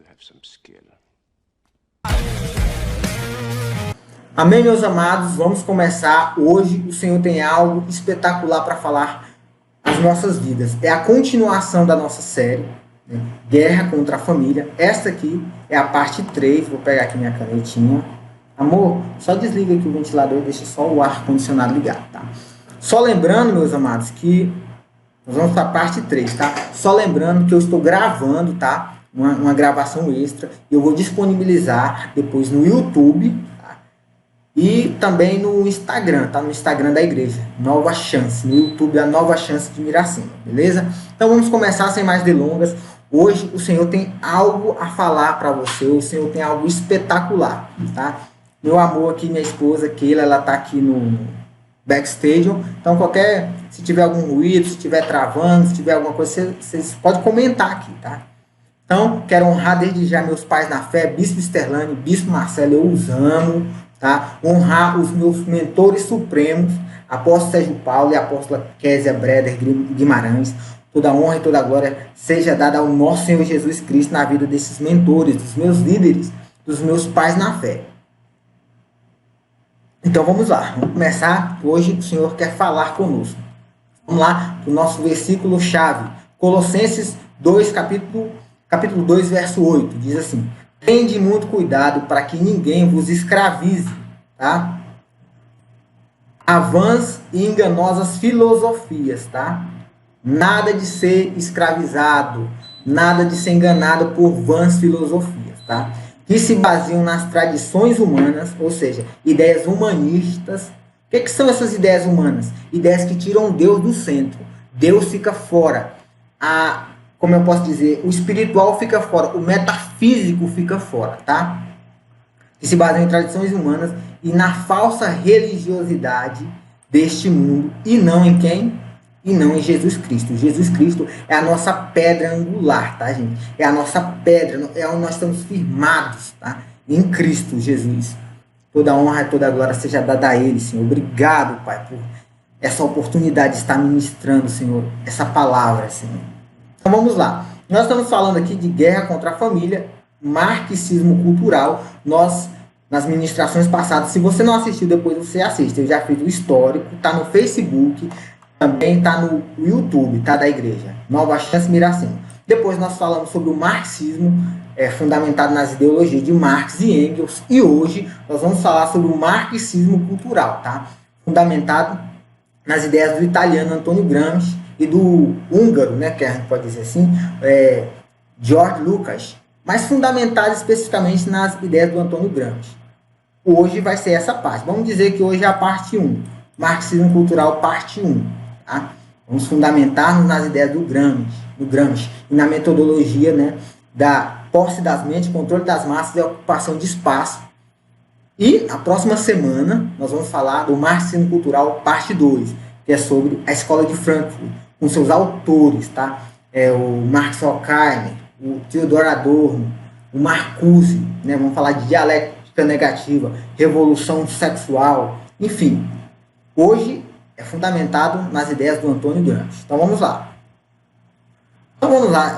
you have some skill. Amém, meus amados? Vamos começar. Hoje o Senhor tem algo espetacular para falar às nossas vidas. É a continuação da nossa série, né? Guerra contra a Família. Esta aqui é a parte 3. Vou pegar aqui minha canetinha. Amor, só desliga aqui o ventilador e deixa só o ar-condicionado ligado, tá? Só lembrando, meus amados, que nós vamos para a parte 3, tá? Só lembrando que eu estou gravando, tá? Uma gravação extra. Eu vou disponibilizar depois no YouTube, tá? E também no Instagram, tá? No Instagram da igreja. Nova Chance. No YouTube, a Nova Chance de Miracema, beleza? Então vamos começar sem mais delongas. Hoje o Senhor tem algo a falar para você. O Senhor tem algo espetacular, tá? Meu amor aqui, minha esposa, Keila, ela tá aqui no backstage. Então se tiver algum ruído, se tiver travando, se tiver alguma coisa, vocês podem comentar aqui, tá? Então, quero honrar desde já meus pais na fé, Bispo Sterlane, Bispo Marcelo, eu os amo, tá? Honrar os meus mentores supremos, Apóstolo Sérgio Paulo e Apóstola Késia Breder Guimarães. Toda honra e toda glória seja dada ao nosso Senhor Jesus Cristo na vida desses mentores, dos meus líderes, dos meus pais na fé. Então vamos lá, vamos começar. Hoje o Senhor quer falar conosco. Vamos lá para o nosso versículo-chave. Colossenses 2, capítulo 2, verso 8. Diz assim: tende muito cuidado para que ninguém vos escravize, tá? A vãs e enganosas filosofias, tá? Nada de ser escravizado, nada de ser enganado por vãs filosofias, tá? Que se baseiam nas tradições humanas, ou seja, ideias humanistas. O que são essas ideias humanas? Ideias que tiram Deus do centro. Deus fica fora. Como eu posso dizer, o espiritual fica fora, o metafísico fica fora, tá? Que se baseiam em tradições humanas e na falsa religiosidade deste mundo, e não em quem? E não em Jesus Cristo. Jesus Cristo é a nossa pedra angular, tá, gente? É a nossa pedra, é onde nós estamos firmados, tá? Em Cristo Jesus. Toda honra e toda glória seja dada a Ele, Senhor. Obrigado, Pai, por essa oportunidade de estar ministrando, Senhor, essa palavra, Senhor. Então vamos lá. Nós estamos falando aqui de guerra contra a família, marxismo cultural. Nós, nas ministrações passadas, se você não assistiu, depois você assiste. Eu já fiz o histórico, tá no Facebook, também está no YouTube, tá, da igreja. Nova Chance Miracema. Depois nós falamos sobre o marxismo, fundamentado nas ideologias de Marx e Engels. E hoje nós vamos falar sobre o marxismo cultural, tá? Fundamentado nas ideias do italiano Antônio Gramsci e do húngaro, né, que a gente pode dizer assim, George Lucas. Mas fundamentado especificamente nas ideias do Antônio Gramsci. Hoje vai ser essa parte. Vamos dizer que hoje é a parte 1. Marxismo cultural, parte 1. Tá? Vamos fundamentar-nos nas ideias do Gramsci e na metodologia, né, da posse das mentes, controle das massas e ocupação de espaço. E na próxima semana nós vamos falar do marxismo cultural parte 2, que é sobre a escola de Frankfurt, com seus autores, tá? O Marx Horkheimer, o Theodor Adorno, o Marcuse, né? Vamos falar de dialética negativa, revolução sexual, enfim. Hoje é fundamentado nas ideias do Antônio Gramsci. Então vamos lá.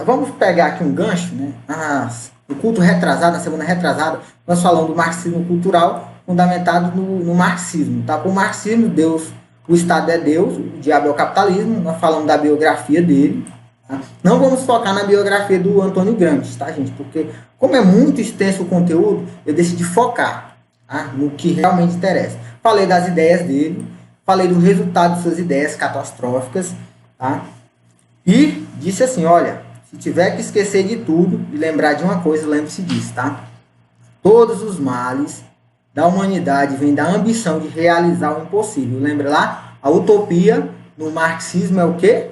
Vamos pegar aqui um gancho, né? No culto retrasado, na semana retrasada, nós falamos do marxismo cultural fundamentado no marxismo. Tá? Por marxismo, Deus, o Estado é Deus, o diabo é o capitalismo. Nós falamos da biografia dele. Tá? Não vamos focar na biografia do Antônio Gramsci, tá, gente? Porque como é muito extenso o conteúdo, eu decidi focar, tá, no que realmente interessa. Falei das ideias dele. Falei do resultado de suas ideias catastróficas, tá? E disse assim, olha, se tiver que esquecer de tudo e lembrar de uma coisa, lembre-se disso, tá? Todos os males da humanidade vêm da ambição de realizar o impossível. Lembra lá? A utopia no marxismo é o quê?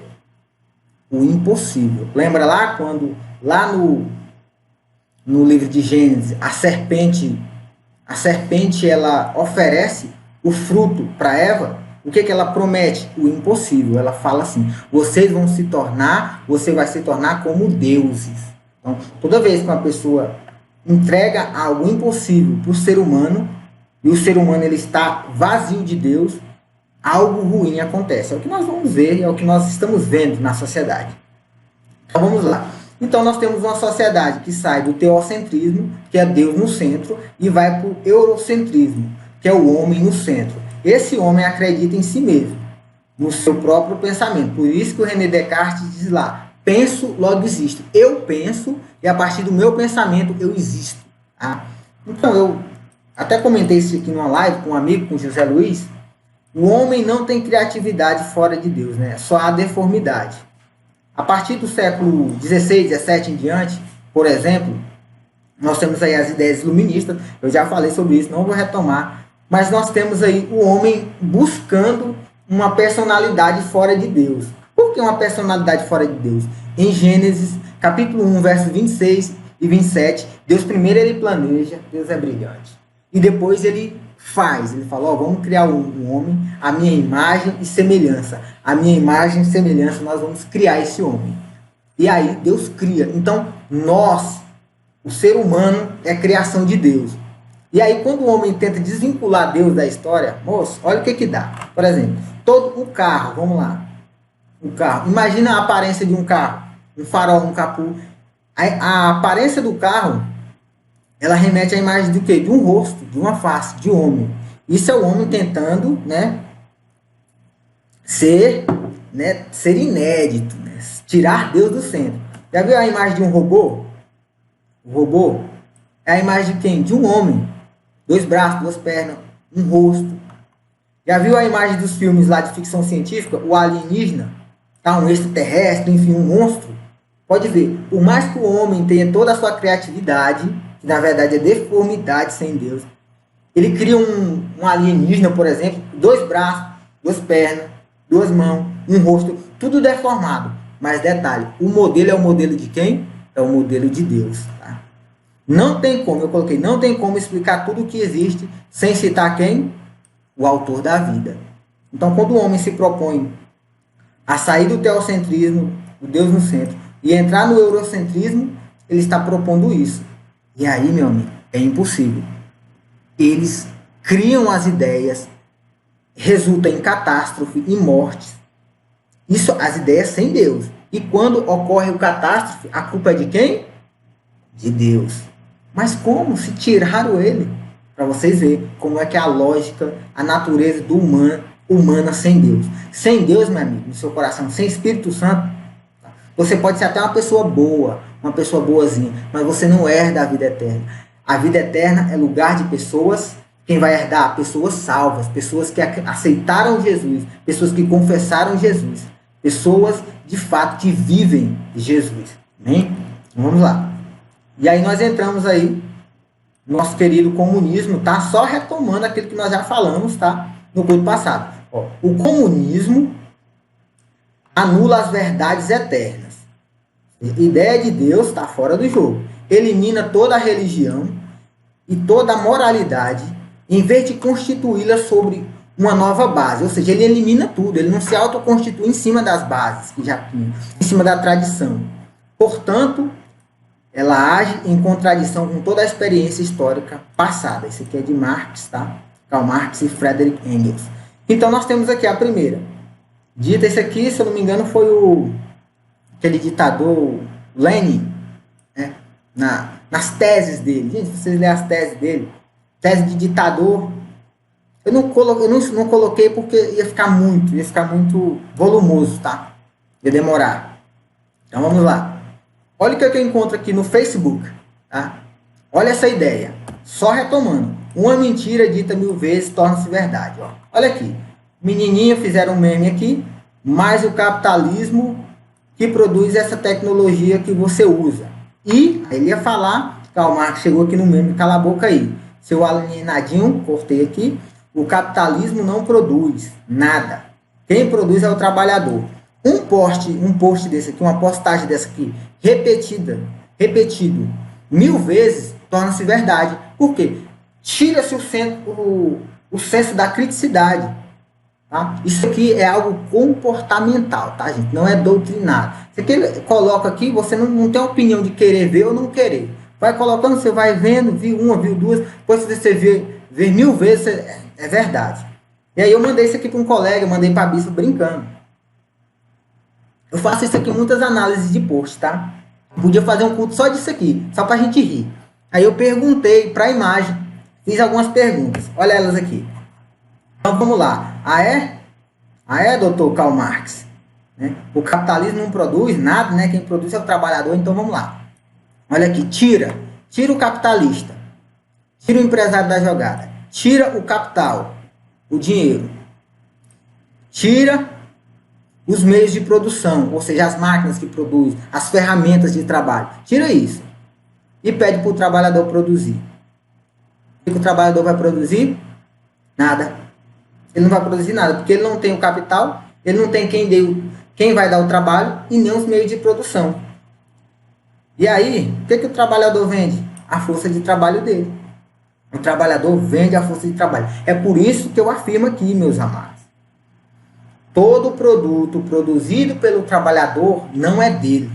O impossível. Lembra lá quando, lá no livro de Gênesis, a serpente ela oferece o fruto para Eva? O que ela promete? O impossível. Ela fala assim, você vai se tornar como deuses. Então, toda vez que uma pessoa entrega algo impossível para o ser humano, e o ser humano ele está vazio de Deus, algo ruim acontece. É o que nós vamos ver, é o que nós estamos vendo na sociedade. Então vamos lá. Então nós temos uma sociedade que sai do teocentrismo, que é Deus no centro, e vai para o eurocentrismo, que é o homem no centro. Esse homem acredita em si mesmo, no seu próprio pensamento. Por isso que o René Descartes diz lá, penso, logo existo. Eu penso e a partir do meu pensamento eu existo. Tá? Então eu até comentei isso aqui numa live com um amigo, com José Luiz. O homem não tem criatividade fora de Deus, né? Só há deformidade. A partir do século XVI, XVII em diante, por exemplo, nós temos aí as ideias iluministas, eu já falei sobre isso, não vou retomar, mas nós temos aí o homem buscando uma personalidade fora de Deus. Por que uma personalidade fora de Deus? Em Gênesis, capítulo 1, versos 26 e 27, Deus primeiro ele planeja, Deus é brilhante, e depois ele faz, ele fala, vamos criar um homem, a minha imagem e semelhança. A minha imagem e semelhança, nós vamos criar esse homem. E aí Deus cria. Então, nós, o ser humano, é criação de Deus. E aí, quando o homem tenta desvincular Deus da história, moço, olha o que dá. Por exemplo, todo o carro, vamos lá. Um carro. Imagina a aparência de um carro. Um farol, um capô. A aparência do carro, ela remete à imagem de quê? De um rosto, de uma face, de homem. Isso é o homem tentando, ser inédito, né? Tirar Deus do centro. Já viu a imagem de um robô? O robô é a imagem de quem? De um homem. 2 braços, 2 pernas, um rosto. Já viu a imagem dos filmes lá de ficção científica? O alienígena, tá? Um extraterrestre, enfim, um monstro. Pode ver, por mais que o homem tenha toda a sua criatividade, que na verdade é deformidade sem Deus, ele cria um alienígena, por exemplo, 2 braços, 2 pernas, 2 mãos, um rosto, tudo deformado. Mas detalhe, o modelo é o modelo de quem? É o modelo de Deus. Tá? Não tem como, eu coloquei, não tem como explicar tudo o que existe sem citar quem? O autor da vida. Então, quando o homem se propõe a sair do teocentrismo, o Deus no centro, e entrar no eurocentrismo, ele está propondo isso. E aí, meu amigo, é impossível. Eles criam as ideias, resulta em catástrofe e mortes. Isso, as ideias sem Deus. E quando ocorre o catástrofe, a culpa é de quem? De Deus. Mas como? Se tiraram ele. Para vocês verem como é que é a lógica, a natureza do humana sem Deus. Sem Deus, meu amigo, no seu coração, sem Espírito Santo, você pode ser até uma pessoa boa, uma pessoa boazinha, mas você não herda a vida eterna. A vida eterna é lugar de pessoas, quem vai herdar? Pessoas salvas, pessoas que aceitaram Jesus, pessoas que confessaram Jesus, pessoas de fato que vivem Jesus. Amém? Vamos lá. E aí nós entramos aí, nosso querido comunismo, tá? Só retomando aquilo que nós já falamos, tá? No culto passado. O comunismo anula as verdades eternas. A ideia de Deus está fora do jogo. Elimina toda a religião e toda a moralidade, em vez de constituí-la sobre uma nova base. Ou seja, ele elimina tudo, ele não se autoconstitui em cima das bases que já tinha, em cima da tradição. Portanto, ela age em contradição com toda a experiência histórica passada. Isso aqui é de Marx, tá? Karl Marx e Friedrich Engels. Então, nós temos aqui a primeira. Dita isso aqui, se eu não me engano, foi aquele ditador Lenin, né? Nas teses dele. Gente, se vocês lerem as teses dele, tese de ditador, eu não coloquei porque ia ficar muito volumoso, tá? Ia demorar. Então vamos lá. Olha o que eu encontro aqui no Facebook, tá? Olha essa ideia. Só retomando. Uma mentira dita 1000 vezes torna-se verdade. Ó. Olha aqui. Menininho fizeram um meme aqui, mas o capitalismo que produz essa tecnologia que você usa. E ele ia falar, Karl Marx chegou aqui no meme, cala a boca aí. Seu alienadinho, cortei aqui, o capitalismo não produz nada. Quem produz é o trabalhador. Um post desse aqui, uma postagem dessa aqui, repetido 1000 vezes, torna-se verdade. Por quê? Tira-se o senso da criticidade. Tá? Isso aqui é algo comportamental, tá, gente? Não é doutrinado. Isso aqui ele coloca aqui, você não tem opinião de querer ver ou não querer. Vai colocando, você vai vendo, viu uma, viu duas, depois você vê 1000 vezes, é verdade. E aí eu mandei isso aqui para um colega, mandei para a Bispo brincando. Eu faço isso aqui, muitas análises de post, tá? Podia fazer um culto só disso aqui, só para a gente rir. Aí eu perguntei para a imagem, fiz algumas perguntas. Olha elas aqui. Então vamos lá. Ah é? Ah é, doutor Karl Marx? Né? O capitalismo não produz nada, né? Quem produz é o trabalhador. Então vamos lá. Olha aqui, tira o capitalista, tira o empresário da jogada, tira o capital, o dinheiro, tira os meios de produção, ou seja, as máquinas que produzem, as ferramentas de trabalho, tira isso e pede para o trabalhador produzir. O que o trabalhador vai produzir? Nada. Ele não vai produzir nada, porque ele não tem o capital, ele não tem quem vai dar o trabalho e nem os meios de produção. E aí, o que o trabalhador vende? A força de trabalho dele. O trabalhador vende a força de trabalho. É por isso que eu afirmo aqui, meus amados. Todo produto produzido pelo trabalhador não é dele.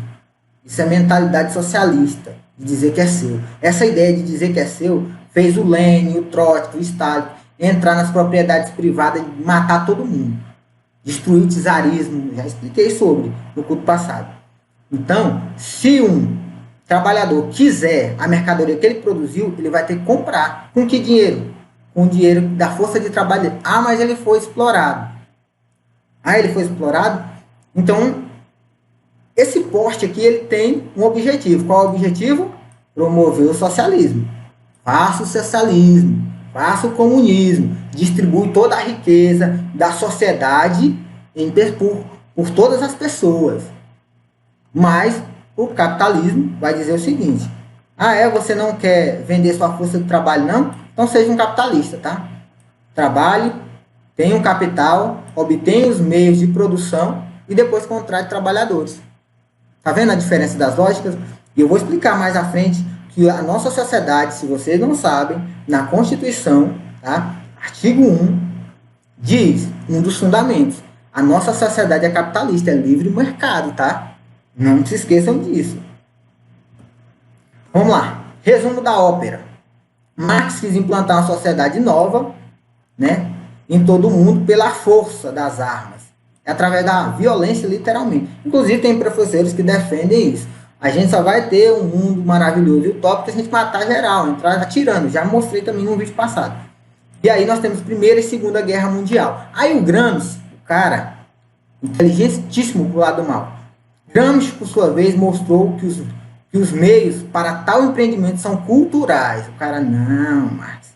Isso é mentalidade socialista, de dizer que é seu. Essa ideia de dizer que é seu fez o Lenin, o Trotsky, o Stalin entrar nas propriedades privadas e matar todo mundo. Destruir o czarismo, já expliquei sobre no culto passado. Então, se um trabalhador quiser a mercadoria que ele produziu, ele vai ter que comprar. Com que dinheiro? Com o dinheiro da força de trabalho dele. Ah, mas ele foi explorado. Ah, ele foi explorado? Então, esse poste aqui, ele tem um objetivo. Qual é o objetivo? Promover o socialismo. Faça o socialismo, faça o comunismo, distribui toda a riqueza da sociedade por todas as pessoas. Mas o capitalismo vai dizer o seguinte: ah, você não quer vender sua força de trabalho, não? Então seja um capitalista, tá? Trabalhe, tenha um capital, obtenha os meios de produção e depois contrate trabalhadores. Tá vendo a diferença das lógicas? E eu vou explicar mais à frente que a nossa sociedade, se vocês não sabem, na Constituição, tá? Artigo 1, diz, um dos fundamentos, a nossa sociedade é capitalista, é livre mercado, tá? Não se esqueçam disso. Vamos lá. Resumo da ópera. Marx quis implantar uma sociedade nova, né, em todo o mundo pela força das armas. Através da violência, literalmente. Inclusive, tem professores que defendem isso. A gente só vai ter um mundo maravilhoso e utópico se a gente matar geral, entrar atirando. Já mostrei também no vídeo passado. E aí nós temos Primeira e Segunda Guerra Mundial. Aí o Gramsci, o cara, inteligentíssimo pro lado do mal. Gramsci, por sua vez, mostrou que os meios para tal empreendimento são culturais. O cara, não, Marx,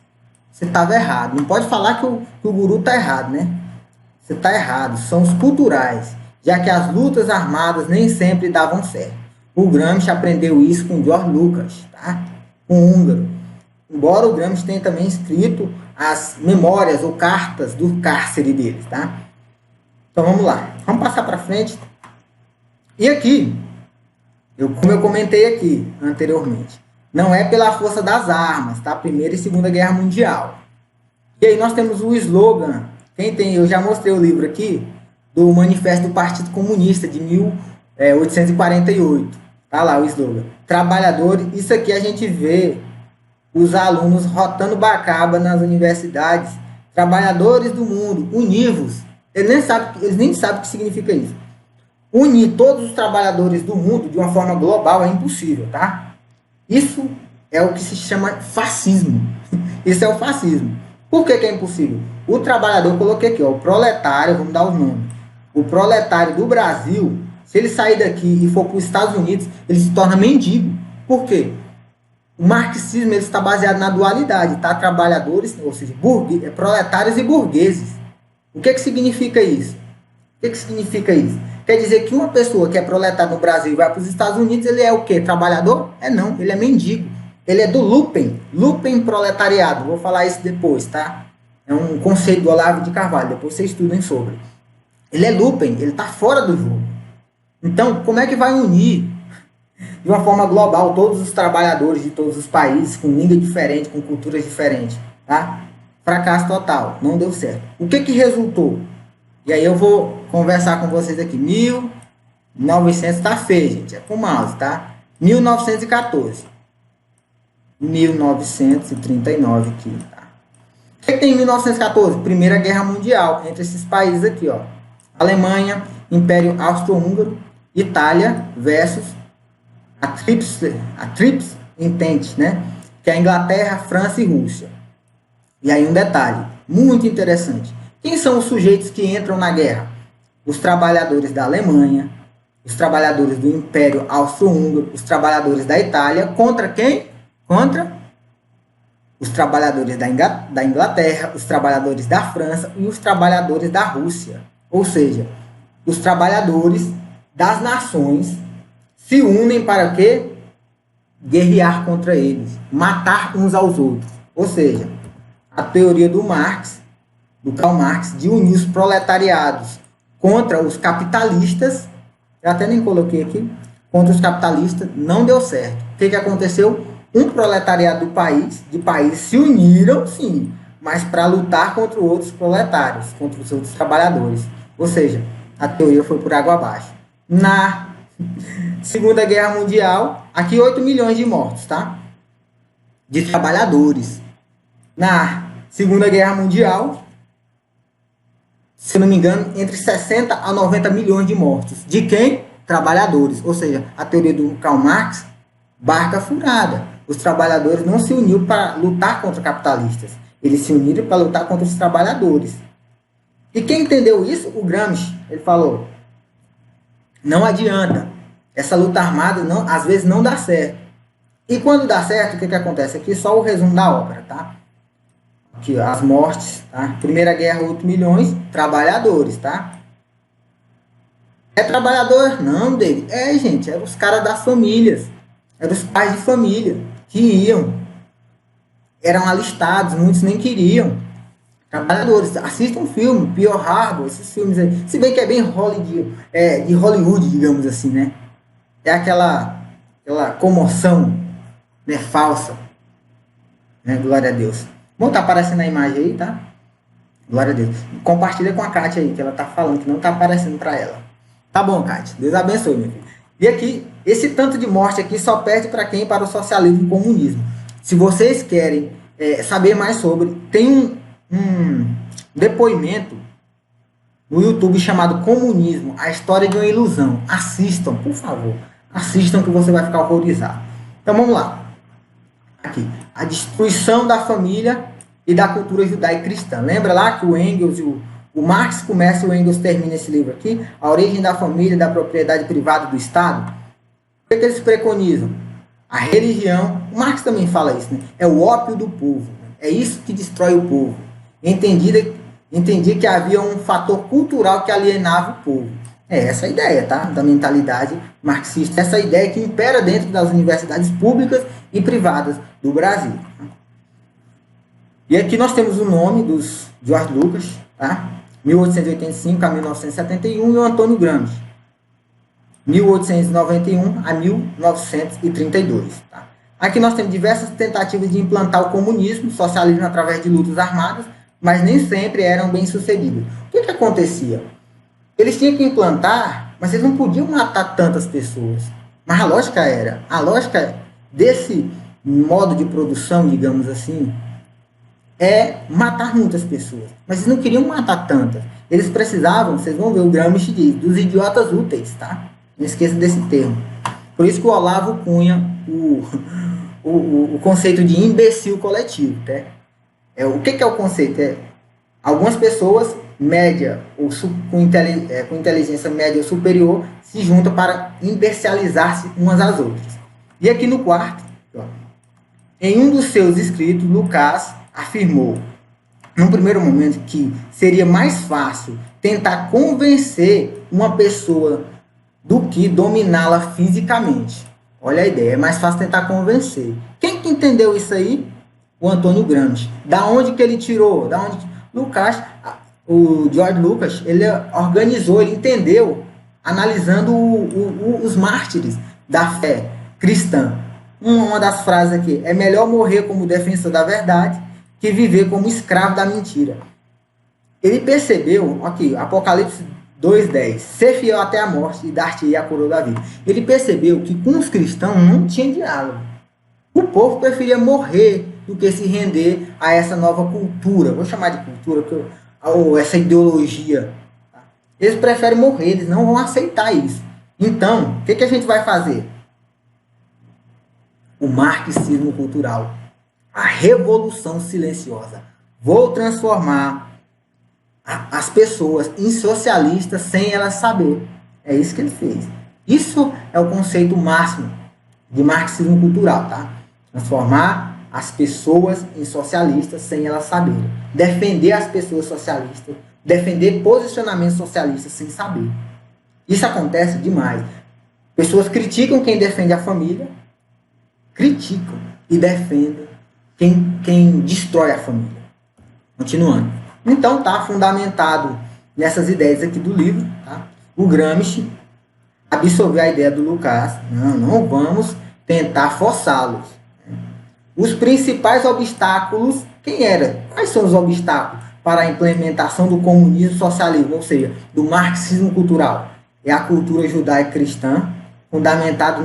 você estava errado. Não pode falar que o guru está errado, né? Você está errado. São os culturais, já que as lutas armadas nem sempre davam certo. O Gramsci aprendeu isso com George Lucas, tá? Um húngaro. Embora o Gramsci tenha também escrito as memórias ou cartas do cárcere deles, tá? Então vamos lá. Vamos passar para frente. E aqui, como eu comentei aqui anteriormente, não é pela força das armas, tá? Primeira e Segunda Guerra Mundial. E aí nós temos o slogan. Quem tem, eu já mostrei o livro aqui, do Manifesto do Partido Comunista, de 1848. Tá lá o slogan. Trabalhadores, isso aqui a gente vê os alunos rotando bacaba nas universidades. Trabalhadores do mundo, univos. Eles nem sabem o que significa isso. Unir todos os trabalhadores do mundo de uma forma global é impossível, tá? Isso é o que se chama fascismo. Isso é o fascismo. Por que é impossível? O trabalhador, eu coloquei aqui, ó, o proletário, vamos dar os nomes. O proletário do Brasil, se ele sair daqui e for para os Estados Unidos, ele se torna mendigo. Por quê? O marxismo ele está baseado na dualidade, tá? Trabalhadores, ou seja, proletários e burgueses. O que significa isso? O que significa isso? Quer dizer que uma pessoa que é proletária no Brasil e vai para os Estados Unidos, ele é o quê? Trabalhador? Não, ele é mendigo. Ele é do Lupen proletariado. Vou falar isso depois, tá? É um conceito do Olavo de Carvalho, depois vocês estudem sobre. Ele é Lupen, ele está fora do jogo. Então, como é que vai unir de uma forma global todos os trabalhadores de todos os países, com língua diferente, com culturas diferentes, tá? Fracasso total, não deu certo. O que resultou? E aí eu vou conversar com vocês aqui. 1900, tá feio, gente, é com mouse, tá? 1914. 1939 aqui, tá? O que tem em 1914? Primeira Guerra Mundial, entre esses países aqui, ó. Alemanha, Império Austro-Húngaro, Itália versus a Trips Entente, né? Que é a Inglaterra, França e Rússia. E aí um detalhe, muito interessante. Quem são os sujeitos que entram na guerra? Os trabalhadores da Alemanha, os trabalhadores do Império Austro-Húngaro, os trabalhadores da Itália, contra quem? Contra os trabalhadores da Inglaterra, os trabalhadores da França e os trabalhadores da Rússia. Ou seja, os trabalhadores das nações se unem para quê? Guerrear contra eles, matar uns aos outros. Ou seja, a teoria do Karl Marx, de unir os proletariados contra os capitalistas, eu até nem coloquei aqui, contra os capitalistas, não deu certo. O que aconteceu? Um proletariado de país se uniram, sim, mas para lutar contra outros proletários, contra os outros trabalhadores. Ou seja, a teoria foi por água abaixo. Na Segunda Guerra Mundial, aqui 8 milhões de mortos, tá? De trabalhadores. Na Segunda Guerra Mundial, se não me engano, entre 60 a 90 milhões de mortos. De quem? Trabalhadores. Ou seja, a teoria do Karl Marx, barca furada. Os trabalhadores não se uniram para lutar contra capitalistas. Eles se uniram para lutar contra os trabalhadores. E quem entendeu isso? O Gramsci. Ele falou, não adianta. Essa luta armada, não, às vezes, não dá certo. E quando dá certo, o que acontece? Aqui só o resumo da ópera, tá? Aqui, ó, as mortes, tá? Primeira Guerra, 8 milhões, trabalhadores, tá? É trabalhador? Não, David. É, gente, eram os caras das famílias. Eram os pais de família que iam. Eram alistados, muitos nem queriam. Trabalhadores. Assistam um filme, Pearl Harbor, esses filmes aí. Se bem que é bem de Hollywood, digamos assim, né? É aquela comoção, né, falsa. Né? Glória a Deus. Bom, tá aparecendo a imagem aí, tá? Glória a Deus. Compartilha com a Kátia aí, que ela tá falando que não tá aparecendo para ela. Tá bom, Kátia. Deus abençoe, meu filho. E aqui, esse tanto de morte aqui só perde para quem? Para o socialismo e o comunismo. Se vocês querem saber mais sobre, tem um depoimento no YouTube chamado Comunismo, a história de uma ilusão. Assistam, por favor. Assistam que você vai ficar horrorizado. Então vamos lá. Aqui, a destruição da família e da cultura judaico-cristã. Lembra lá que o Engels e o Marx começa e o Engels termina esse livro aqui? A origem da família e da propriedade privada do Estado. O que eles preconizam? A religião, o Marx também fala isso, né? É o ópio do povo. É isso que destrói o povo. Entendi que havia um fator cultural que alienava o povo. É essa a ideia, tá? Da mentalidade marxista. Essa ideia que impera dentro das universidades públicas e privadas do Brasil. E aqui nós temos o nome dos George Lucas, tá? 1885 a 1971 e o Antônio Gramsci, 1891 a 1932. Tá? Aqui nós temos diversas tentativas de implantar o comunismo, o socialismo através de lutas armadas, mas nem sempre eram bem sucedidas. O que acontecia? Eles tinham que implantar, mas eles não podiam matar tantas pessoas. Mas a lógica desse modo de produção, digamos assim, é matar muitas pessoas. Mas eles não queriam matar tantas. Eles precisavam, vocês vão ver, o Gramsci diz, dos idiotas úteis, tá? Não esqueça desse termo. Por isso que o Olavo cunha o conceito de imbecil coletivo, tá? O que é o conceito? Algumas pessoas, média ou com inteligência média ou superior, se juntam para imbecilizar-se umas às outras. E aqui no quarto, ó, em um dos seus escritos, Lucas afirmou, num primeiro momento, que seria mais fácil tentar convencer uma pessoa do que dominá-la fisicamente. Olha a ideia, é mais fácil tentar convencer. Quem que entendeu isso aí? O Antônio Gramsci. Da onde que ele tirou? Lucas, o George Lucas, ele organizou, ele entendeu, analisando os mártires da fé cristã. Uma das frases aqui, é melhor morrer como defensor da verdade que viver como escravo da mentira. Ele percebeu, aqui, Apocalipse 2:10, ser fiel até a morte e dar-te a coroa da vida. Ele percebeu que com os cristãos não tinha diálogo. O povo preferia morrer do que se render a essa nova cultura. Vou chamar de cultura, ou essa ideologia. Tá? Eles preferem morrer, eles não vão aceitar isso. Então, o que a gente vai fazer? o marxismo cultural, a revolução silenciosa. Vou transformar as pessoas em socialistas sem elas saber. É isso que ele fez. Isso é o conceito máximo de marxismo cultural, tá? Transformar as pessoas em socialistas sem elas saberem. Defender as pessoas socialistas, defender posicionamentos socialistas sem saber. Isso acontece demais. Pessoas criticam quem defende a família, criticam e defendem quem destrói a família. Continuando. Então, tá fundamentado nessas ideias aqui do livro, tá? O Gramsci absorveu a ideia do Lukács. Não vamos tentar forçá-los. Os principais obstáculos, quem era? Quais são os obstáculos para a implementação do comunismo socialismo, ou seja, do marxismo cultural? É a cultura judaico-cristã, fundamentado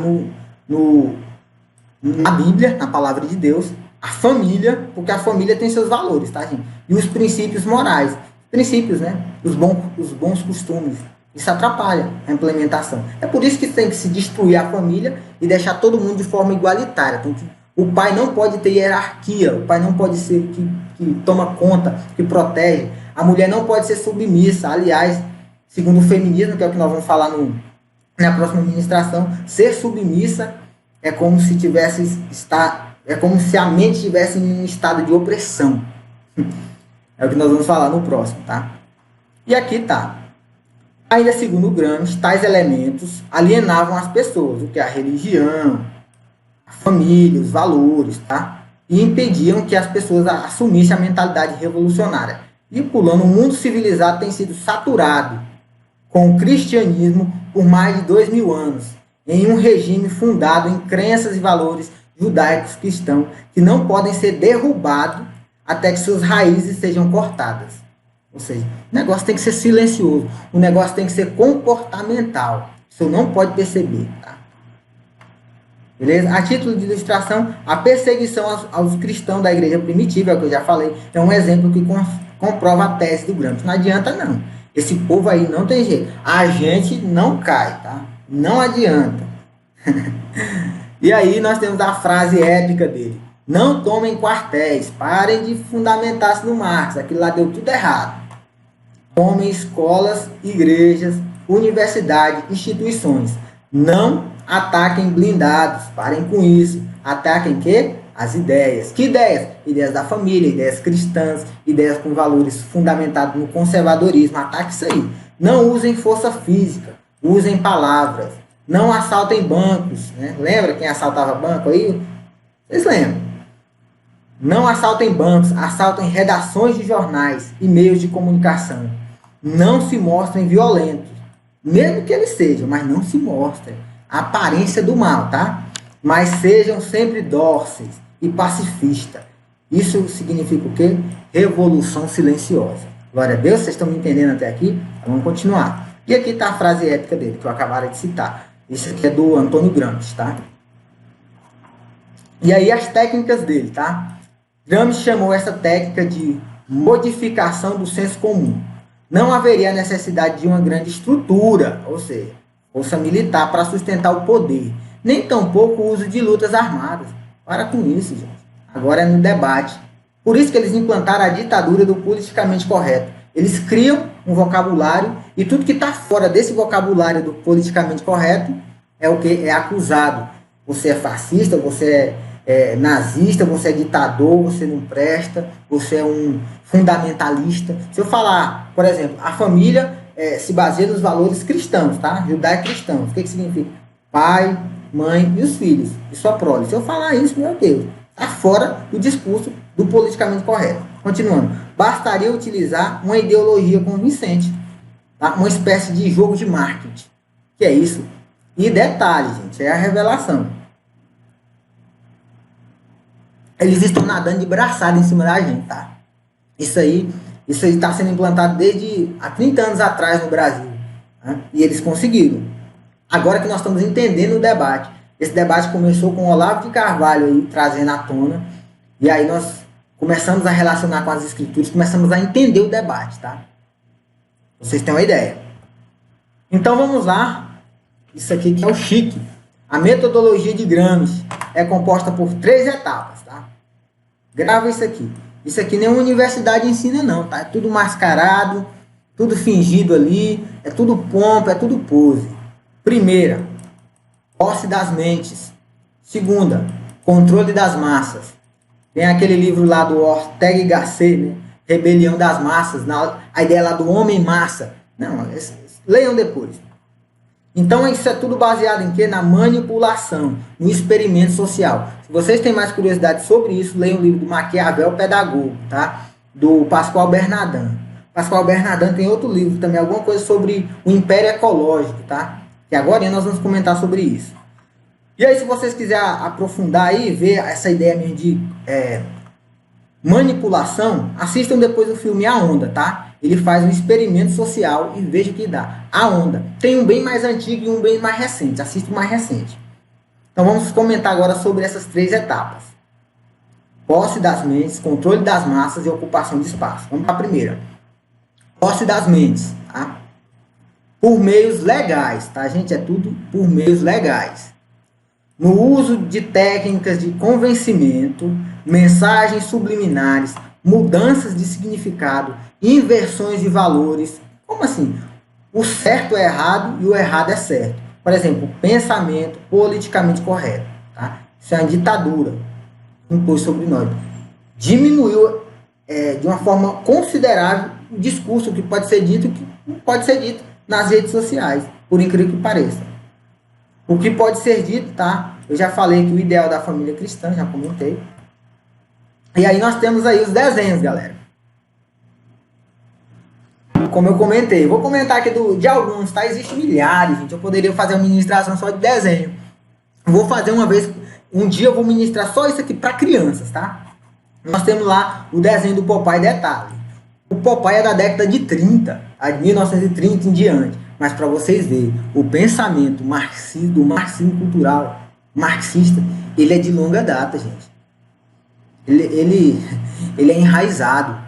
na Bíblia, na palavra de Deus, a família, porque a família tem seus valores, tá, gente? E os princípios morais, princípios, né? Os bons costumes. Isso atrapalha a implementação. É por isso que tem que se destruir a família e deixar todo mundo de forma igualitária. Então, o pai não pode ter hierarquia, o pai não pode ser que toma conta, que protege. A mulher não pode ser submissa. Aliás, segundo o feminismo, que é o que nós vamos falar na próxima ministração, ser submissa é como se como se a mente estivesse em um estado de opressão. É o que nós vamos falar no próximo, tá? E aqui tá. Ainda segundo Gramsci, tais elementos alienavam as pessoas, o que é a religião, a família, os valores, tá? E impediam que as pessoas assumissem a mentalidade revolucionária. E pulando, o mundo civilizado tem sido saturado com o cristianismo por mais de 2000 anos, em um regime fundado em crenças e valores judaicos cristãos que não podem ser derrubados até que suas raízes sejam cortadas. Ou seja, o negócio tem que ser silencioso, o negócio tem que ser comportamental. Isso não pode perceber, tá? Beleza? A título de ilustração, a perseguição aos cristãos da igreja primitiva, é o que eu já falei, é um exemplo que comprova a tese do Gramsci. Não adianta não. Esse povo aí não tem jeito. A gente não cai, tá? Não adianta. E aí nós temos a frase épica dele. Não tomem quartéis, parem de fundamentar-se no Marx. Aquilo lá deu tudo errado. Tomem escolas, igrejas, universidades, instituições. Não ataquem blindados, parem com isso. Ataquem quê? As ideias. Que ideias? Ideias da família, ideias cristãs, ideias com valores fundamentados no conservadorismo. Ataque isso aí. Não usem força física, usem palavras. Não assaltem bancos, né? Lembra quem assaltava banco aí? Vocês lembram? Não assaltem bancos, assaltem redações de jornais e meios de comunicação. Não se mostrem violentos, mesmo que eles sejam, mas não se mostrem. A aparência do mal, tá? Mas sejam sempre dóceis e pacifistas. Isso significa o quê? Revolução silenciosa. Glória a Deus, vocês estão me entendendo até aqui? Vamos continuar. E aqui está a frase épica dele, que eu acabaram de citar. Isso aqui é do Antônio Gramsci, tá? E aí as técnicas dele, tá? Gramsci chamou essa técnica de modificação do senso comum. Não haveria necessidade de uma grande estrutura, ou seja, força militar para sustentar o poder, nem tampouco o uso de lutas armadas. Para com isso, gente. Agora é no debate. Por isso que eles implantaram a ditadura do politicamente correto. Eles criam um vocabulário e tudo que está fora desse vocabulário do politicamente correto é o que? É acusado. Você é fascista, você é nazista, você é ditador, você não presta, você é um fundamentalista. Se eu falar, por exemplo, a família se baseia nos valores cristãos, tá? Judaico-cristãos. O que significa? Pai, mãe e os filhos, e sua prole. Se eu falar isso, meu Deus, está fora do discurso do politicamente correto. Continuando. Bastaria utilizar uma ideologia convincente, tá? Uma espécie de jogo de marketing. Que é isso? E detalhe, gente, é a revelação. Eles estão nadando de braçada em cima da gente, tá? Isso aí está sendo implantado desde há 30 anos atrás no Brasil. Tá? E eles conseguiram. Agora que nós estamos entendendo o debate. Esse debate começou com o Olavo de Carvalho aí, trazendo à tona. E aí nós começamos a relacionar com as escrituras, começamos a entender o debate, tá? Vocês têm uma ideia. Então vamos lá. Isso aqui que é o chique. A metodologia de Gramsci é composta por 3 etapas, tá? Grava isso aqui. Isso aqui nenhuma universidade ensina não, tá? É tudo mascarado, tudo fingido ali, é tudo pompa, é tudo pose. Primeira, posse das mentes. Segunda, controle das massas. Tem aquele livro lá do Ortega y Gasset, né? Rebelião das Massas, a ideia lá do homem massa. Não, leiam depois. Então isso é tudo baseado em quê? Na manipulação, no experimento social. Se vocês têm mais curiosidade sobre isso, leiam o livro do Maquiavel Pedagogo, tá? Do Pascoal Bernardin. Pascoal Bernardin tem outro livro também, alguma coisa sobre o Império Ecológico, tá? E agora nós vamos comentar sobre isso. E aí, se vocês quiserem aprofundar aí, ver essa ideia mesmo de manipulação, assistam depois o filme A Onda, tá? Ele faz um experimento social e veja o que dá. A Onda. Tem um bem mais antigo e um bem mais recente. Assista o mais recente. Então vamos comentar agora sobre essas 3 etapas. Posse das mentes, controle das massas e ocupação de espaço. Vamos para a primeira. Posse das mentes, tá? Por meios legais, tá, gente? É tudo por meios legais. No uso de técnicas de convencimento, mensagens subliminares, mudanças de significado, inversões de valores. Como assim? O certo é errado e o errado é certo. Por exemplo, pensamento politicamente correto. Tá? Isso é uma ditadura que impôs sobre nós. Diminuiu de uma forma considerável o discurso que pode ser dito e que não pode ser dito nas redes sociais, por incrível que pareça. O que pode ser dito, tá? Eu já falei que o ideal da família cristã, já comentei. E aí nós temos aí os desenhos, galera. Como eu comentei, vou comentar aqui de alguns, tá? Existem milhares, gente. Eu poderia fazer uma ministração só de desenho. Vou fazer um dia eu vou ministrar só isso aqui para crianças, tá? Nós temos lá o desenho do Popeye detalhe. O Popeye é da década de 30, de 1930 em diante. Mas para vocês verem, o pensamento marxista, o marxismo cultural, marxista, ele é de longa data, gente. Ele é enraizado.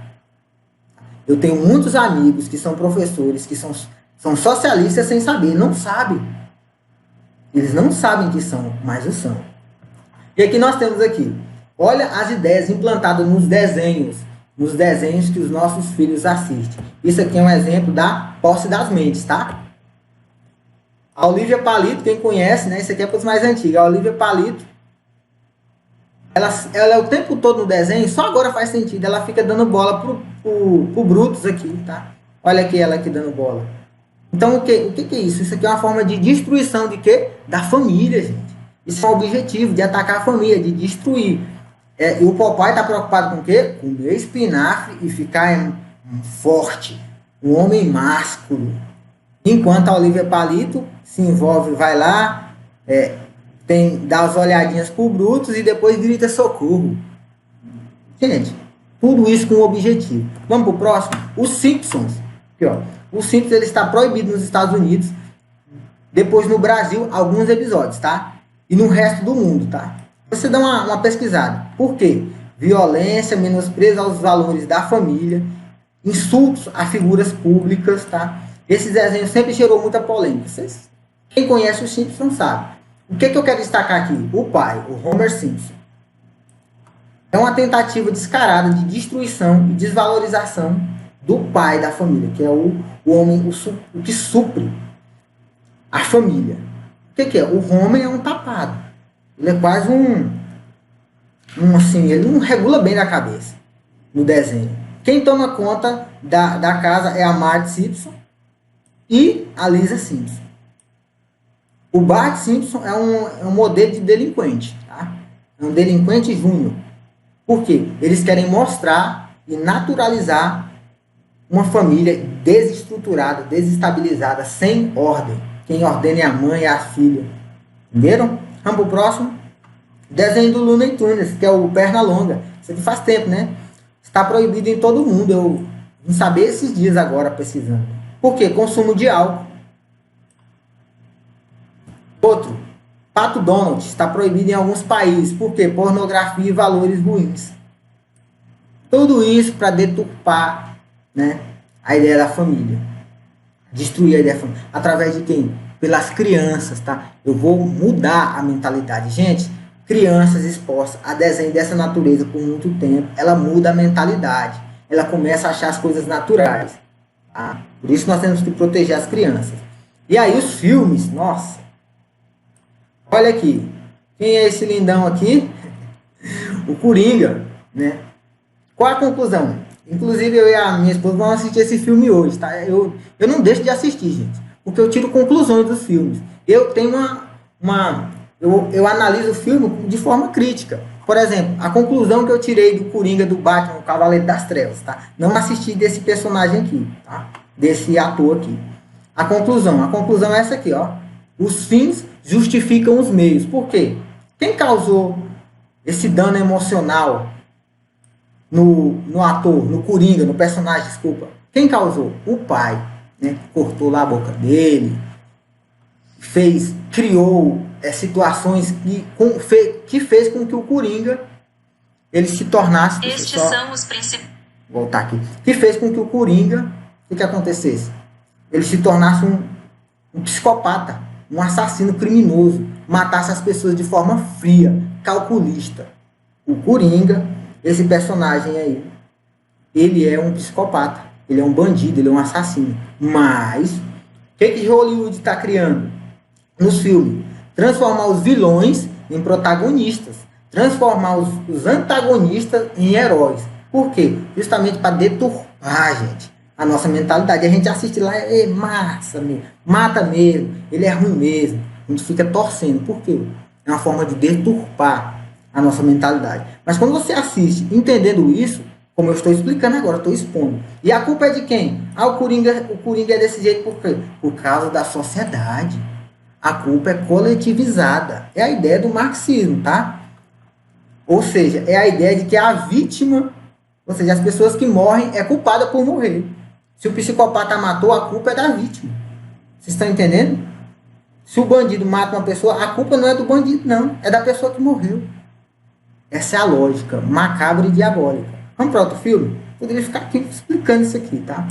Eu tenho muitos amigos que são professores, que são socialistas sem saber, não sabem. Eles não sabem que são, mas o são. E aqui nós temos aqui, olha as ideias implantadas nos desenhos que os nossos filhos assistem. Isso aqui é um exemplo da posse das mentes, tá? A Olivia Palito, quem conhece, né? Isso aqui é para os mais antigos. A Olivia Palito, ela é o tempo todo no desenho, só agora faz sentido. Ela fica dando bola pro Brutus aqui, tá? Olha aqui ela aqui dando bola. Então, o que é isso? Isso aqui é uma forma de destruição de quê? Da família, gente. Isso é o objetivo, de atacar a família, de destruir. E o papai está preocupado com o quê? Comer espinafre e ficar forte. Um homem másculo. Enquanto a Olivia Palito se envolve, vai lá, dá as olhadinhas pro Brutus e depois grita socorro. Gente, tudo isso com um objetivo. Vamos pro próximo? Os Simpsons. Aqui, ó. Os Simpsons ele está proibido nos Estados Unidos. Depois no Brasil, alguns episódios, tá? E no resto do mundo, tá? Você dá uma pesquisada. Por quê? Violência, menosprezo aos valores da família, insultos a figuras públicas, tá? Esse desenho sempre gerou muita polêmica. Quem conhece os Simpsons sabe. O que eu quero destacar aqui? O pai, o Homer Simpson. É uma tentativa descarada de destruição e desvalorização do pai da família, que é o homem, o que supre a família. O que é? O Homer é um tapado. Ele é quase assim, ele não regula bem da cabeça no desenho. Quem toma conta da casa é a Marge Simpson e a Lisa Simpson. O Bart Simpson é um modelo de delinquente, tá? É um delinquente júnior. Por quê? Eles querem mostrar e naturalizar uma família desestruturada, desestabilizada, sem ordem. Quem ordena é a mãe e a filha. Entenderam? Vamos pro próximo. Desenho do Looney Tunes, que é o Pernalonga. Isso aqui faz tempo, né? Está proibido em todo mundo. Eu vim saber esses dias agora pesquisando. Por quê? Consumo de álcool. Outro. Pato Donald está proibido em alguns países. Por quê? Pornografia e valores ruins. Tudo isso para deturpar, né, a ideia da família. Destruir a ideia da família. Através de quem? pelas crianças, tá? Eu vou mudar a mentalidade. Gente, crianças expostas a desenho dessa natureza por muito tempo, ela muda a mentalidade. Ela começa a achar as coisas naturais. Tá? Por isso nós temos que proteger as crianças. E aí os filmes, nossa. Olha aqui. Quem é esse lindão aqui? O Coringa, né? Qual a conclusão? Inclusive eu e a minha esposa vamos assistir esse filme hoje, tá? Eu não deixo de assistir, gente, porque eu tiro conclusões dos filmes. Eu tenho eu analiso o filme de forma crítica. Por exemplo, a conclusão que eu tirei do Coringa do Batman, o Cavaleiro das Trevas, tá? Não assisti desse personagem aqui, tá? Desse ator aqui. A conclusão é essa aqui, ó. Os fins justificam os meios. Por quê? Quem causou esse dano emocional no ator, no Coringa, no personagem, desculpa? Quem causou? O pai, né? Cortou lá a boca dele, criou situações que fez com que o Coringa ele se tornasse... Estes são os principais... Voltar aqui. Que fez com que o Coringa, o que acontecesse? Ele se tornasse um psicopata, um assassino criminoso, matasse as pessoas de forma fria, calculista. O Coringa, esse personagem aí, ele é um psicopata, ele é um bandido, ele é um assassino. Mas, o que Hollywood está criando nos filmes? Transformar os vilões em protagonistas, transformar os antagonistas em heróis. Por quê? Justamente para deturpar, gente, a nossa mentalidade. A gente assiste lá, é massa mesmo, mata mesmo, ele é ruim mesmo. A gente fica torcendo. Por quê? É uma forma de deturpar a nossa mentalidade. Mas quando você assiste entendendo isso, como eu estou explicando agora, estou expondo. E a culpa é de quem? O Coringa é desse jeito por quê? Por causa da sociedade. A culpa é coletivizada. É a ideia do marxismo, tá? Ou seja, é a ideia de que a vítima, ou seja, as pessoas que morrem, é culpada por morrer. Se o psicopata matou, a culpa é da vítima. Vocês estão entendendo? Se o bandido mata uma pessoa, a culpa não é do bandido, não. É da pessoa que morreu. Essa é a lógica macabra e diabólica. Vamos para outro filme? Poderia ficar aqui explicando isso aqui, tá?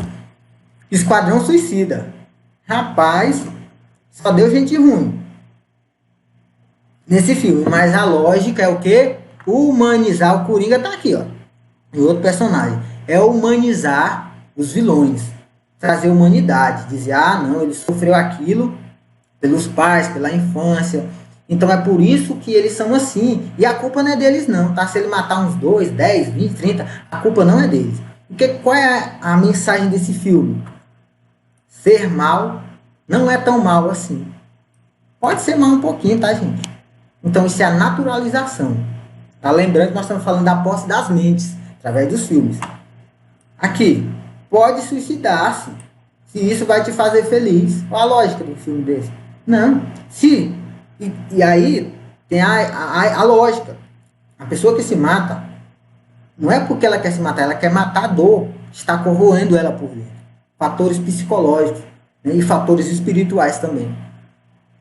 Esquadrão Suicida. Rapaz, só deu gente ruim nesse filme. Mas a lógica é o quê? Humanizar. O Coringa tá aqui, ó. E outro personagem. É humanizar os vilões. Trazer humanidade. Dizer, não, ele sofreu aquilo pelos pais, pela infância. Então é por isso que eles são assim. E a culpa não é deles não, tá? Se ele matar uns 2, 10, 20, 30, a culpa não é deles. Porque qual é a mensagem desse filme? Ser mal não é tão mal assim. Pode ser mal um pouquinho, tá, gente? Então isso é a naturalização. Tá? Lembrando que nós estamos falando da posse das mentes, através dos filmes. Aqui, pode suicidar-se, se isso vai te fazer feliz. Qual a lógica do filme desse? Não. E aí tem a lógica. A pessoa que se mata, não é porque ela quer se matar, ela quer matar a dor que está corroendo ela por dentro. Fatores psicológicos, né, e fatores espirituais também.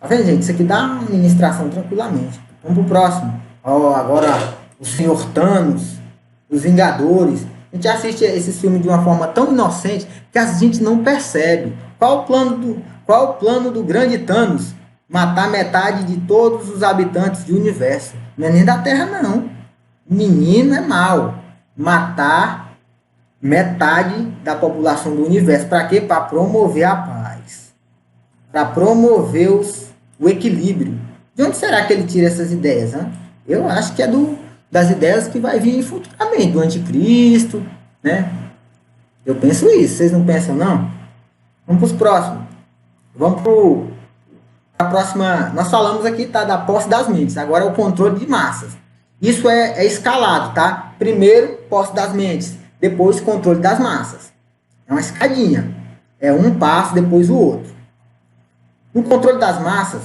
Tá vendo, gente? Isso aqui dá uma ministração tranquilamente. Vamos pro próximo. Agora, o Senhor Thanos, os Vingadores. A gente assiste esses filmes de uma forma tão inocente que a gente não percebe. Qual o plano do grande Thanos? Matar metade de todos os habitantes do universo. Não é nem da Terra, não. O menino é mau. Matar metade da população do universo. Para quê? Para promover a paz. Para promover o equilíbrio. De onde será que ele tira essas ideias? Hein? Eu acho que é das ideias que vai vir futuramente. Do anticristo, né? Eu penso isso. Vocês não pensam, não? Vamos para os próximos. Vamos para a próxima. Nós falamos aqui, tá, da posse das mentes. Agora é o controle de massas. Isso é escalado, tá? Primeiro, posse das mentes. Depois, controle das massas. É uma escadinha. É um passo, depois o outro. O controle das massas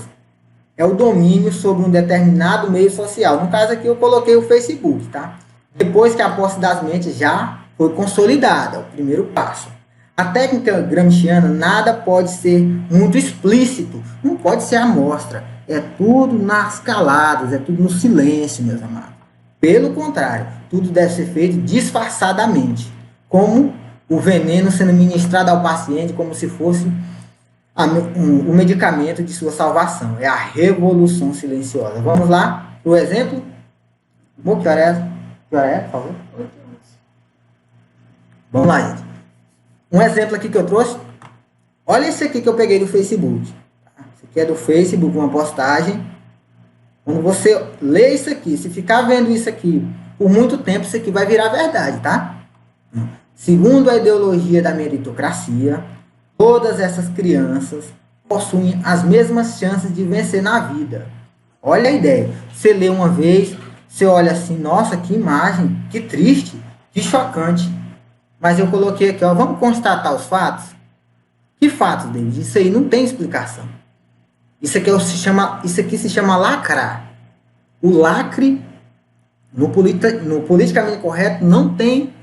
é o domínio sobre um determinado meio social. No caso aqui, eu coloquei o Facebook, tá? Depois que a posse das mentes já foi consolidada, é o primeiro passo. A técnica gramsciana, nada pode ser muito explícito, não pode ser à mostra. É tudo nas caladas, é tudo no silêncio, meus amados. Pelo contrário, tudo deve ser feito disfarçadamente, como o veneno sendo ministrado ao paciente, como se fosse o medicamento de sua salvação. É a revolução silenciosa. Vamos lá? O exemplo? Que hora é? Que hora é, por favor? Vamos lá, gente. Um exemplo aqui que eu trouxe. Olha esse aqui que eu peguei do Facebook. Esse aqui é do Facebook, uma postagem. Quando você lê isso aqui, se ficar vendo isso aqui por muito tempo, isso aqui vai virar verdade, tá? Segundo a ideologia da meritocracia, todas essas crianças possuem as mesmas chances de vencer na vida. Olha a ideia. Você lê uma vez, você olha assim, nossa, que imagem, que triste, que chocante. Mas eu coloquei aqui, ó, vamos constatar os fatos? Que fatos, David? Isso aí não tem explicação. Isso aqui se chama lacrar. O lacre, no politicamente correto, não tem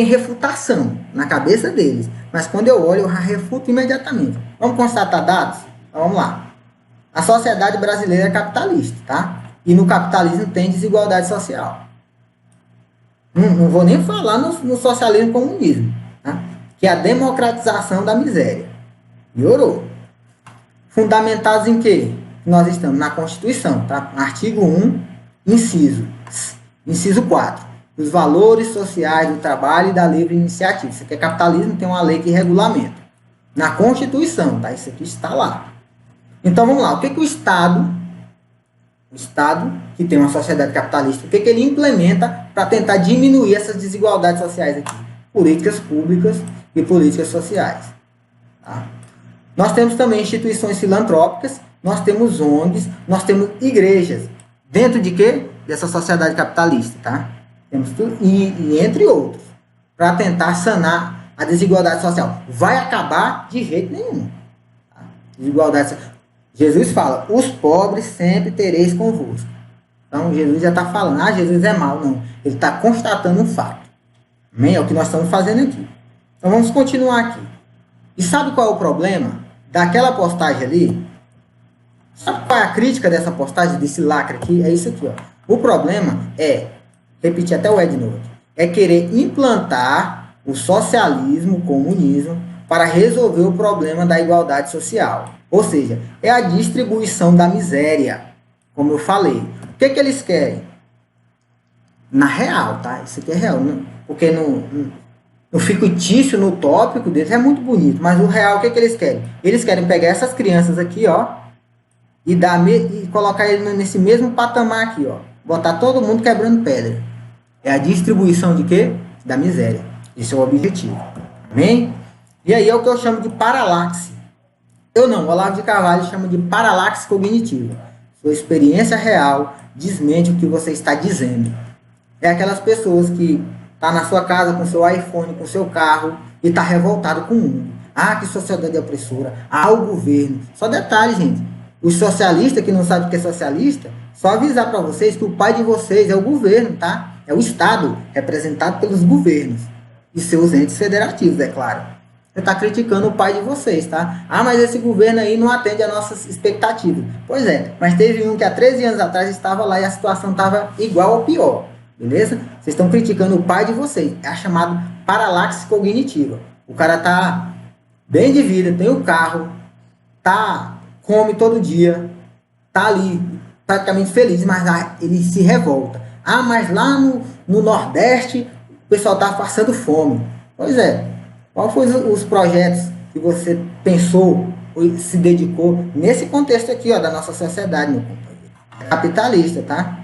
refutação na cabeça deles. Mas quando eu olho, eu refuto imediatamente. Vamos constatar dados? Então, vamos lá. A sociedade brasileira é capitalista, tá? E no capitalismo tem desigualdade social. Não vou nem falar no socialismo e comunismo, tá? Que é a democratização da miséria. Piorou. Fundamentados em quê? Nós estamos na Constituição, tá? Artigo 1, inciso 4. Os valores sociais do trabalho e da livre iniciativa. Isso aqui é capitalismo, tem uma lei que regulamenta. Na Constituição, tá? Isso aqui está lá. Então, vamos lá. O que o Estado, que tem uma sociedade capitalista, o que ele implementa para tentar diminuir essas desigualdades sociais aqui? Políticas públicas e políticas sociais. Tá? Nós temos também instituições filantrópicas, nós temos ONGs, nós temos igrejas. Dentro de quê? Dessa sociedade capitalista, tá? Temos tudo, e entre outros, para tentar sanar a desigualdade social. Vai acabar de jeito nenhum. Tá? Desigualdade social. Jesus fala, os pobres sempre tereis convosco. Então, Jesus já está falando, Jesus é mau. Não, ele está constatando um fato. Amém? É o que nós estamos fazendo aqui. Então, vamos continuar aqui. E sabe qual é o problema daquela postagem ali? Sabe qual é a crítica dessa postagem, desse lacre aqui? É isso aqui, ó. O problema é, repetir até o Ed novo, é querer implantar o socialismo, o comunismo, para resolver o problema da igualdade social. Ou seja, é a distribuição da miséria, como eu falei. O que eles querem? Na real, tá? Isso aqui é real, não? Porque no fictício, no tópico deles é muito bonito, mas o real, o que eles querem? Eles querem pegar essas crianças aqui, ó, e colocar ele nesse mesmo patamar aqui, ó. Botar todo mundo quebrando pedra. É a distribuição de quê? Da miséria. Esse é o objetivo. Amém? E aí é o que eu chamo de paralaxe. O Olavo de Carvalho chama de paralaxe cognitiva. Sua experiência real desmente o que você está dizendo. É aquelas pessoas que tá na sua casa com seu iPhone, com seu carro e está revoltado com o mundo. Que sociedade opressora. O governo. Só detalhe, gente. Os socialistas que não sabem o que é socialista, só avisar para vocês que o pai de vocês é o governo, tá? É o Estado, representado pelos governos. E seus entes federativos, é claro. Você está criticando o pai de vocês, tá? Mas esse governo aí não atende às nossas expectativas. Pois é, mas teve um que há 13 anos atrás estava lá e a situação estava igual ou pior. Beleza? Vocês estão criticando o pai de vocês. É a chamada paralaxe cognitiva. O cara tá bem de vida, tem o carro, come todo dia, tá ali praticamente feliz, mas ele se revolta. Mas lá no Nordeste o pessoal tá passando fome. Pois é. Qual foram os projetos que você pensou ou se dedicou nesse contexto aqui, ó, da nossa sociedade, meu companheiro? Capitalista, tá?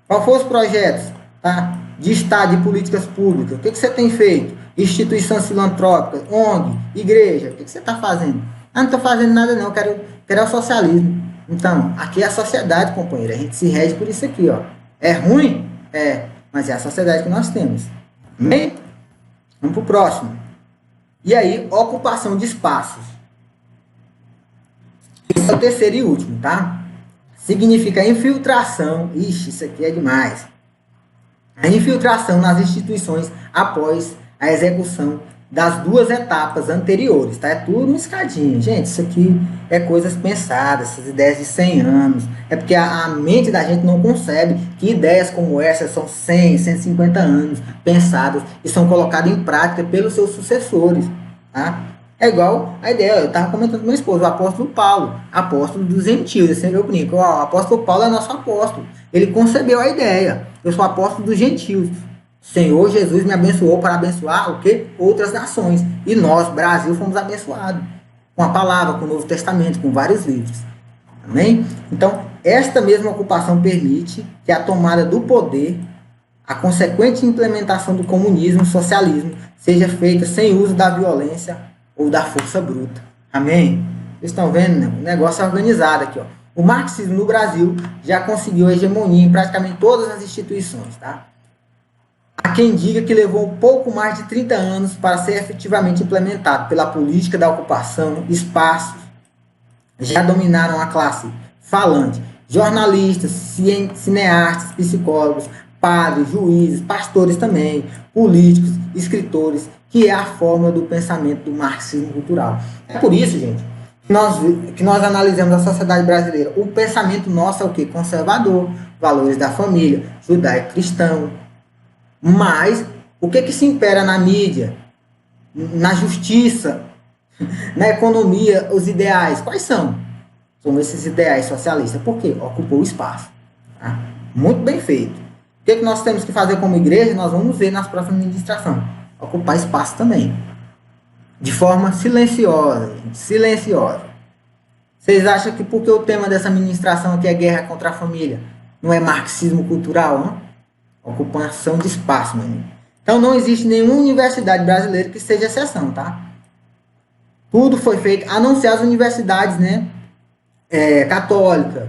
Qual foram os projetos, tá? De Estado, de políticas públicas? O que você tem feito? Instituições filantrópicas, ONG, igreja, o que você está fazendo? Não estou fazendo nada não, quero o socialismo. Então, aqui é a sociedade, companheiro, a gente se rege por isso aqui, ó. É ruim? É, mas é a sociedade que nós temos. Amém? Vamos pro próximo. E aí, ocupação de espaços. Esse é o terceiro e último, tá? Significa infiltração. Ixi, isso aqui é demais. A infiltração nas instituições após a execução das duas etapas anteriores, tá? É tudo uma escadinha. Gente, isso aqui é coisas pensadas, essas ideias de 100 anos. É porque a mente da gente não concebe que ideias como essas são 100, 150 anos pensadas e são colocadas em prática pelos seus sucessores, tá? É igual a ideia, eu estava comentando com meu esposo, o apóstolo Paulo, apóstolo dos gentios. Esse é meu brinco. O apóstolo Paulo é nosso apóstolo. Ele concebeu a ideia. Eu sou apóstolo dos gentios. Senhor Jesus me abençoou para abençoar o quê? Outras nações. E nós, Brasil, fomos abençoados com a palavra, com o Novo Testamento, com vários livros. Amém? Então, esta mesma ocupação permite que a tomada do poder, a consequente implementação do comunismo, socialismo, seja feita sem uso da violência ou da força bruta. Amém? Vocês estão vendo, né? O negócio é organizado aqui, ó. O marxismo no Brasil já conseguiu hegemonia em praticamente todas as instituições, tá? Há quem diga que levou pouco mais de 30 anos para ser efetivamente implementado pela política da ocupação. Espaços já dominaram a classe falante, jornalistas, cineastas, psicólogos, padres, juízes, pastores também, políticos, escritores, que é a fórmula do pensamento do marxismo cultural. É por isso, gente, que nós analisamos a sociedade brasileira. O pensamento nosso é o quê? Conservador, valores da família, judaico-cristão. Mas o que se impera na mídia, na justiça, na economia, os ideais? Quais são? São esses ideais socialistas. Por quê? Ocupou o espaço. Tá? Muito bem feito. O que nós temos que fazer como igreja? Nós vamos ver nas próximas ministrações. Ocupar espaço também. De forma silenciosa. Silenciosa. Vocês acham que porque o tema dessa ministração aqui é guerra contra a família, não é marxismo cultural, não? Ocupação de espaço, meu amigo. Então não existe nenhuma universidade brasileira que seja exceção, tá? Tudo foi feito, a não ser as universidades, né? Católicas,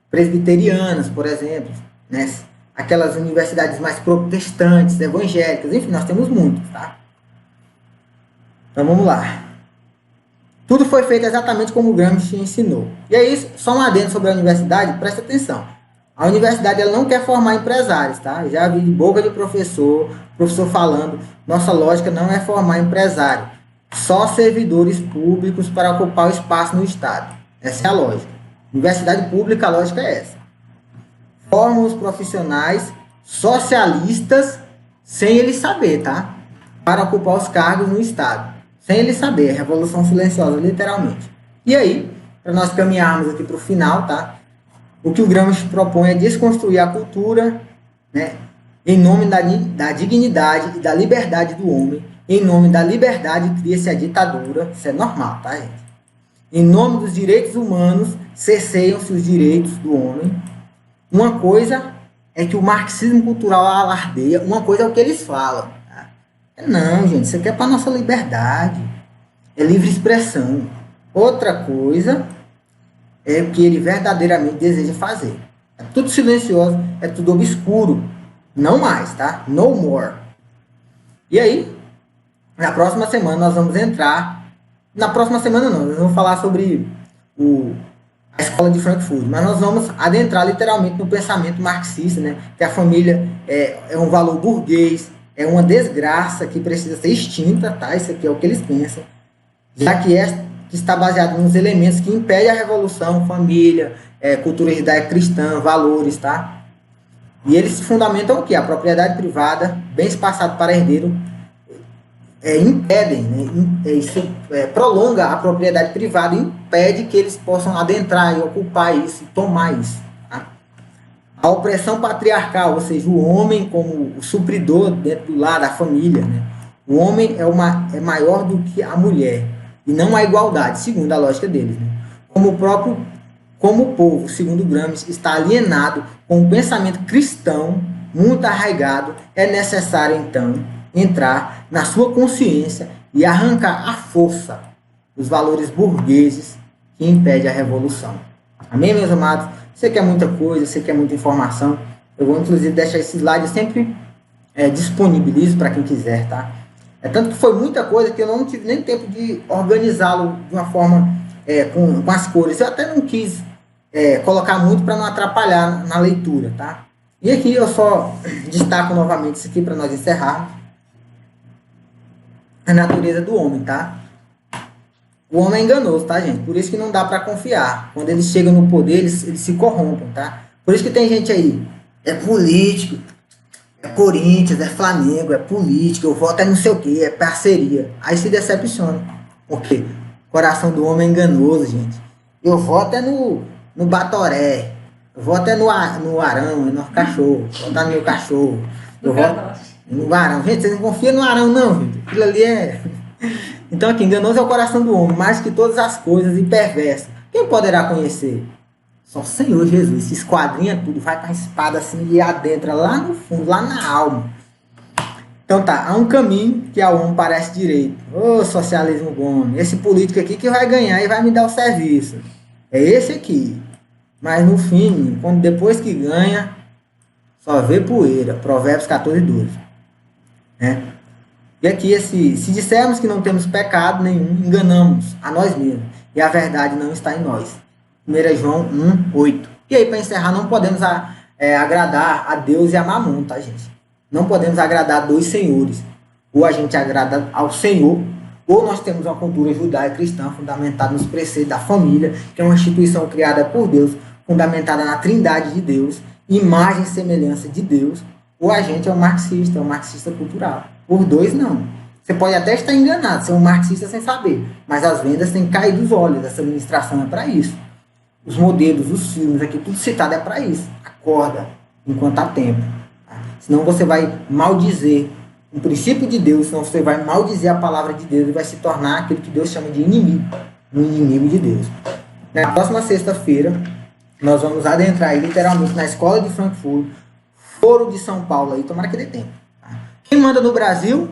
presbiterianas, por exemplo, né? Aquelas universidades mais protestantes, evangélicas, enfim, nós temos muitas, tá? Então vamos lá. Tudo foi feito exatamente como o Gramsci ensinou. E é isso, só um adendo sobre a universidade, presta atenção. A universidade ela não quer formar empresários, tá? Já vi de boca de professor falando, nossa lógica não é formar empresário, só servidores públicos para ocupar o espaço no Estado. Essa é a lógica. Universidade pública, a lógica é essa. Formam os profissionais socialistas sem eles saber, tá? Para ocupar os cargos no Estado. Sem eles saber, revolução silenciosa, literalmente. E aí, para nós caminharmos aqui para o final, tá? O que o Gramsci propõe é desconstruir a cultura, né, em nome da dignidade e da liberdade do homem. Em nome da liberdade cria-se a ditadura. Isso é normal, tá, gente? Em nome dos direitos humanos, cerceiam-se os direitos do homem. Uma coisa é que o marxismo cultural alardeia, uma coisa é o que eles falam. Tá? Não, gente, isso aqui é para nossa liberdade. É livre expressão. Outra coisa é o que ele verdadeiramente deseja fazer. É tudo silencioso, é tudo obscuro. Não mais, tá? No more. E aí, na próxima semana nós vamos entrar... Na próxima semana não, nós vamos falar sobre a escola de Frankfurt, mas nós vamos adentrar literalmente no pensamento marxista, né? Que a família é um valor burguês, é uma desgraça que precisa ser extinta, tá? Isso aqui é o que eles pensam. Já que está baseado nos elementos que impedem a revolução, família, cultura judaico-cristã, valores, tá? E eles se fundamentam o quê? A propriedade privada, bens passados para herdeiro, impedem, né? Isso prolonga a propriedade privada e impede que eles possam adentrar e ocupar isso, tomar isso. Tá? A opressão patriarcal, ou seja, o homem como o supridor dentro do lar da família, né? O homem é maior do que a mulher. E não há igualdade, segundo a lógica deles. Né? Como o povo, segundo Gramsci, está alienado com o pensamento cristão muito arraigado, é necessário, então, entrar na sua consciência e arrancar à força os valores burgueses que impedem a revolução. Amém, meus amados? Você quer muita coisa, você quer muita informação. Eu vou, inclusive, deixar esse slide sempre disponibilizo para quem quiser, tá? Tanto que foi muita coisa que eu não tive nem tempo de organizá-lo de uma forma com as cores. Eu até não quis colocar muito para não atrapalhar na leitura, tá? E aqui eu só destaco novamente isso aqui para nós encerrarmos. A natureza do homem, tá? O homem é enganoso, tá, gente? Por isso que não dá para confiar. Quando eles chegam no poder, eles se corrompem, tá? Por isso que tem gente aí, é político, é Corinthians, é Flamengo, é político, eu voto é não sei o que, é parceria. Aí se decepciona. Porque o coração do homem é enganoso, gente. Eu vou até no Batoré, eu vou até no Arão, no cachorro, vou até no meu cachorro. Eu vou no Arão. Gente, vocês não confiam no Arão, não, gente. Aquilo ali é. Então, aqui, enganoso é o coração do homem, mais que todas as coisas, e perverso. Quem poderá conhecer? Só o Senhor Jesus. Se esquadrinha tudo, vai com a espada assim e adentra lá no fundo, lá na alma. Então tá, há um caminho que ao homem parece direito. Ô, socialismo bom. Esse político aqui que vai ganhar e vai me dar o serviço. É esse aqui. Mas no fim, quando depois que ganha, só vê poeira. Provérbios 14:12. Né? E aqui, se dissermos que não temos pecado nenhum, enganamos a nós mesmos. E a verdade não está em nós. 1 João 1:8. E aí, para encerrar, não podemos agradar a Deus e a Mamon, tá, gente? Não podemos agradar dois senhores. Ou a gente agrada ao Senhor, ou nós temos uma cultura judaico-cristã fundamentada nos preceitos da família, que é uma instituição criada por Deus, fundamentada na trindade de Deus, imagem e semelhança de Deus, ou a gente é um marxista cultural. Por dois, não. Você pode até estar enganado, ser um marxista sem saber, mas as vendas têm que cair dos olhos, essa administração é para isso. Os modelos, os filmes, aqui tudo citado é para isso. Acorda enquanto há tempo. Tá? Senão você vai maldizer o princípio de Deus, senão você vai maldizer a palavra de Deus e vai se tornar aquilo que Deus chama de inimigo, um inimigo de Deus. Na próxima sexta-feira, nós vamos adentrar aí, literalmente na escola de Frankfurt, Foro de São Paulo, aí, tomara que dê tempo. Tá? Quem manda no Brasil?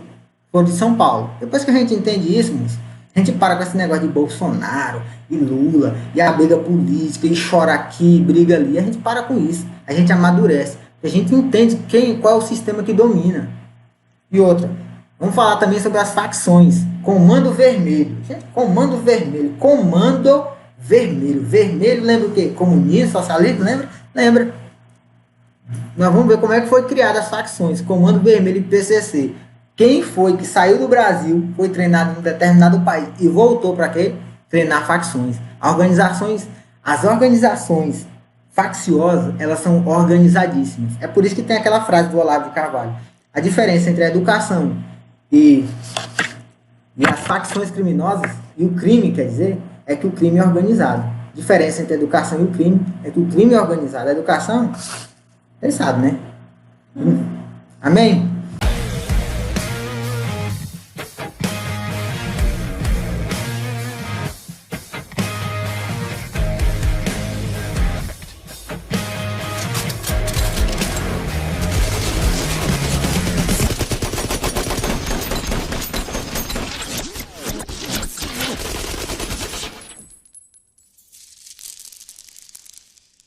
Foro de São Paulo. Depois que a gente entende isso, moço, a gente para com esse negócio de Bolsonaro e Lula, e a briga política, e chora aqui, briga ali. A gente para com isso. A gente amadurece. A gente entende qual é o sistema que domina. E outra, vamos falar também sobre as facções. Comando Vermelho. Gente, Comando Vermelho. Comando Vermelho. Vermelho lembra o quê? Comunismo, socialismo, lembra? Lembra. Nós vamos ver como é que foi criada as facções. Comando Vermelho e PCC. Quem foi que saiu do Brasil, foi treinado em um determinado país e voltou para quê? Treinar facções. As organizações facciosas, elas são organizadíssimas. É por isso que tem aquela frase do Olavo de Carvalho. A diferença entre a educação e as facções criminosas, e o crime, quer dizer, é que o crime é organizado. A diferença entre a educação e o crime é que o crime é organizado. A educação, ele sabe, né? Amém?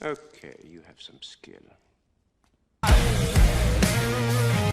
Okay, you have some skill.